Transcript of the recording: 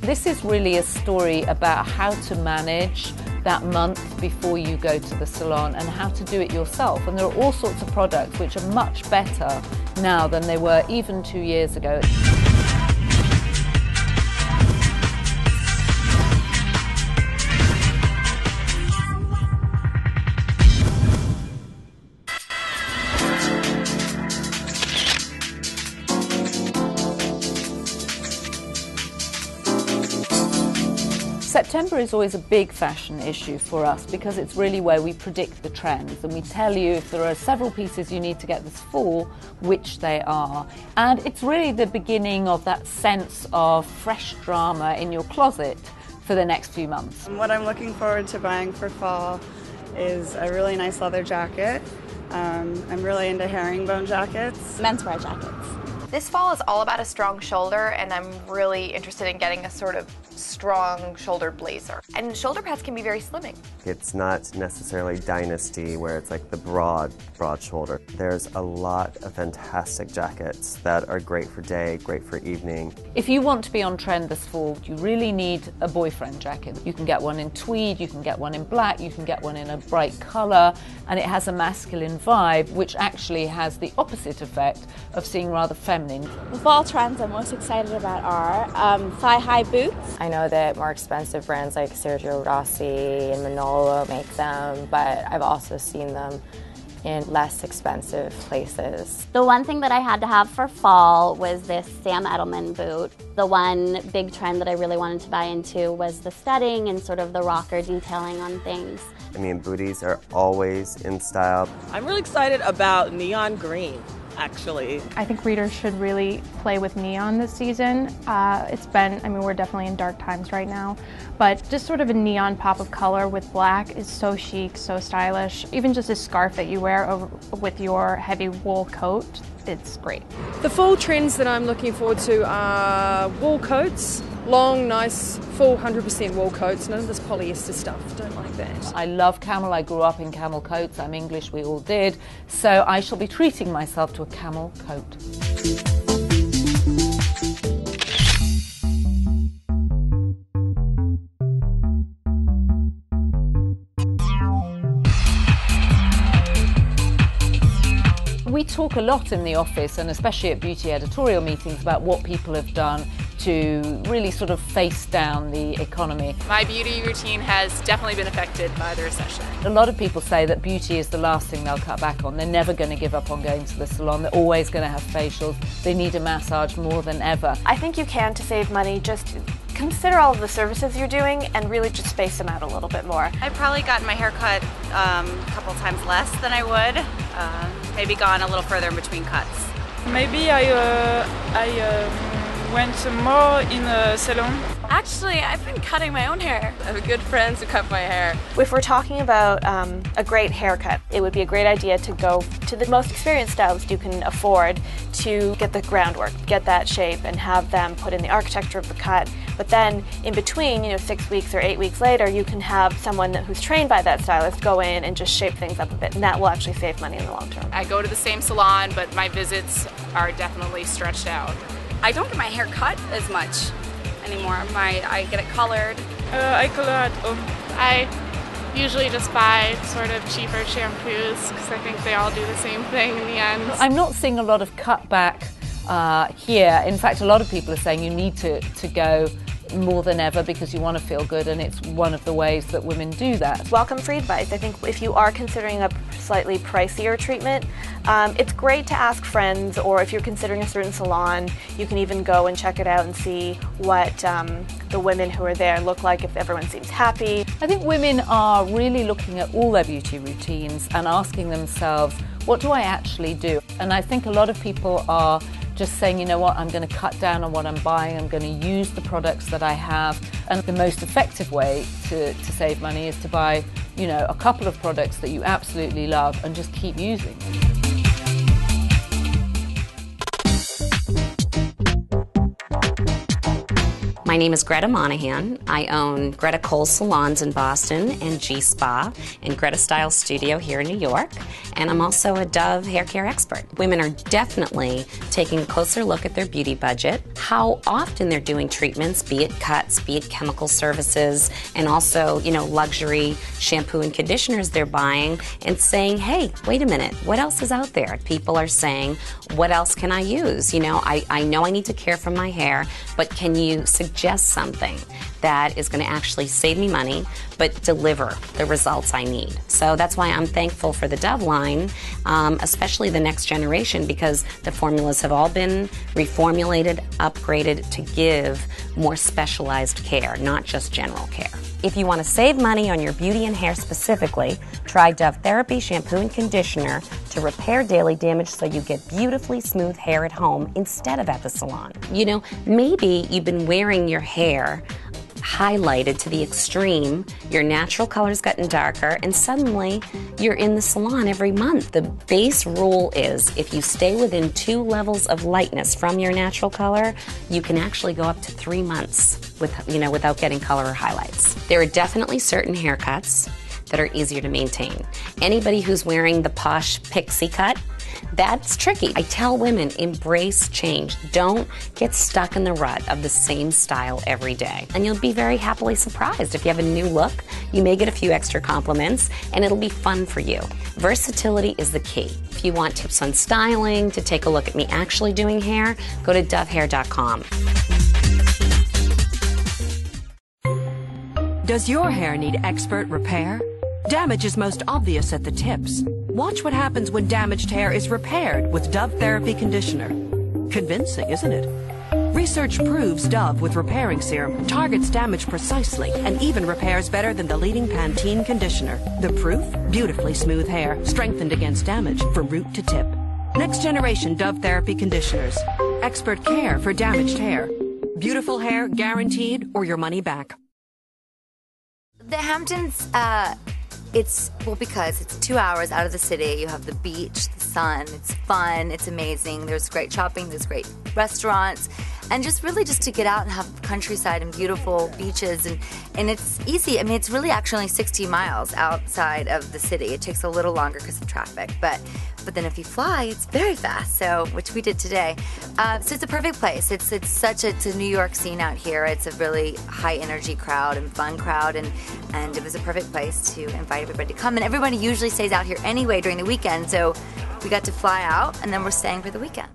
This is really a story about how to manage that month before you go to the salon and how to do it yourself. And there are all sorts of products which are much better now than they were even 2 years ago. September is always a big fashion issue for us because it's really where we predict the trends and we tell you if there are several pieces you need to get this fall, which they are. And it's really the beginning of that sense of fresh drama in your closet for the next few months. What I'm looking forward to buying for fall is a really nice leather jacket. I'm really into herringbone jackets. Menswear jackets. This fall is all about a strong shoulder, and I'm really interested in getting a sort of strong shoulder blazer. And shoulder pads can be very slimming. It's not necessarily dynasty where it's like the broad shoulder. There's a lot of fantastic jackets that are great for day, great for evening. If you want to be on trend this fall, you really need a boyfriend jacket. You can get one in tweed, you can get one in black, you can get one in a bright colour, and it has a masculine vibe, which actually has the opposite effect of seeing rather feminine. The fall trends I'm most excited about are thigh-high boots. I know that more expensive brands like Sergio Rossi and Manolo make them, but I've also seen them in less expensive places. The one thing that I had to have for fall was this Sam Edelman boot. The one big trend that I really wanted to buy into was the studding and sort of the rocker detailing on things. I mean, booties are always in style. I'm really excited about neon green, actually. I think readers should really play with neon this season. We're definitely in dark times right now, but just sort of a neon pop of color with black is so chic, so stylish. Even just a scarf that you wear over with your heavy wool coat, it's great. The fall trends that I'm looking forward to are wool coats, long, nice, full 100% wool coats, none of this polyester stuff, don't like that. I love camel, I grew up in camel coats, I'm English, we all did, so I shall be treating myself to a camel coat. We talk a lot in the office, and especially at beauty editorial meetings, about what people have done to really sort of face down the economy. My beauty routine has definitely been affected by the recession. A lot of people say that beauty is the last thing they'll cut back on. They're never going to give up on going to the salon. They're always going to have facials. They need a massage more than ever. I think you can, to save money, just consider all of the services you're doing and really just space them out a little bit more. I've probably gotten my hair cut a couple times less than I would. Maybe gone a little further in between cuts. Maybe I went more in a salon. Actually, I've been cutting my own hair. I have good friends who cut my hair. If we're talking about a great haircut, it would be a great idea to go to the most experienced stylist you can afford to get the groundwork, get that shape, and have them put in the architecture of the cut. But then in between, 6 weeks or 8 weeks later, you can have someone who's trained by that stylist go in and just shape things up a bit, and that will actually save money in the long term. I go to the same salon, but my visits are definitely stretched out. I don't get my hair cut as much anymore. I get it colored. I color at home. I usually just buy sort of cheaper shampoos because I think they all do the same thing in the end. I'm not seeing a lot of cutback here. In fact, a lot of people are saying you need to go more than ever because you want to feel good, and it's one of the ways that women do that. Welcome free advice. I think if you are considering a slightly pricier treatment, it's great to ask friends, or if you're considering a certain salon, you can even go and check it out and see what the women who are there look like, if everyone seems happy. I think women are really looking at all their beauty routines and asking themselves, what do I actually do? And I think a lot of people are just saying, you know what, I'm going to cut down on what I'm buying, I'm going to use the products that I have. And the most effective way to save money is to buy, a couple of products that you absolutely love and just keep using them. My name is Greta Monahan. I own Greta Cole Salons in Boston and G-Spa and Greta Style Studio here in New York. And I'm also a Dove hair care expert. Women are definitely taking a closer look at their beauty budget, how often they're doing treatments, be it cuts, be it chemical services, and also, luxury shampoo and conditioners they're buying, and saying, hey, wait a minute, what else is out there? People are saying, what else can I use? I know I need to care for my hair, but can you suggest something that is going to actually save me money but deliver the results I need? So that's why I'm thankful for the Dove line, especially the next generation, because the formulas have all been reformulated, upgraded to give more specialized care, not just general care. If you want to save money on your beauty and hair specifically, try Dove Therapy Shampoo and Conditioner to repair daily damage so you get beautifully smooth hair at home instead of at the salon. Maybe you've been wearing your hair highlighted to the extreme, your natural color's gotten darker, and suddenly you're in the salon every month. The base rule is if you stay within 2 levels of lightness from your natural color, you can actually go up to 3 months without getting color or highlights. There are definitely certain haircuts that are easier to maintain. Anybody who's wearing the posh pixie cut, that's tricky. I tell women, embrace change. Don't get stuck in the rut of the same style every day. And you'll be very happily surprised. If you have a new look, you may get a few extra compliments, and it'll be fun for you. Versatility is the key. If you want tips on styling, to take a look at me actually doing hair, go to dovehair.com. Does your hair need expert repair? Damage is most obvious at the tips. Watch what happens when damaged hair is repaired with Dove Therapy Conditioner. Convincing, isn't it? Research proves Dove with repairing serum targets damage precisely and even repairs better than the leading Pantene conditioner. The proof? Beautifully smooth hair, strengthened against damage from root to tip. Next generation Dove Therapy Conditioners. Expert care for damaged hair. Beautiful hair guaranteed or your money back. The Hamptons, because it's 2 hours out of the city. You have the beach, the sun, it's fun, it's amazing. There's great shopping, there's great restaurants, and just to get out and have countryside and beautiful beaches, and it's easy. I mean, it's really actually 60 miles outside of the city. It takes a little longer because of traffic, but then if you fly, it's very fast, which we did today. So it's a perfect place. It's a New York scene out here. It's a really high energy crowd and fun crowd, and it was a perfect place to invite everybody to come. And everybody usually stays out here anyway during the weekend, so we got to fly out, and then we're staying for the weekend.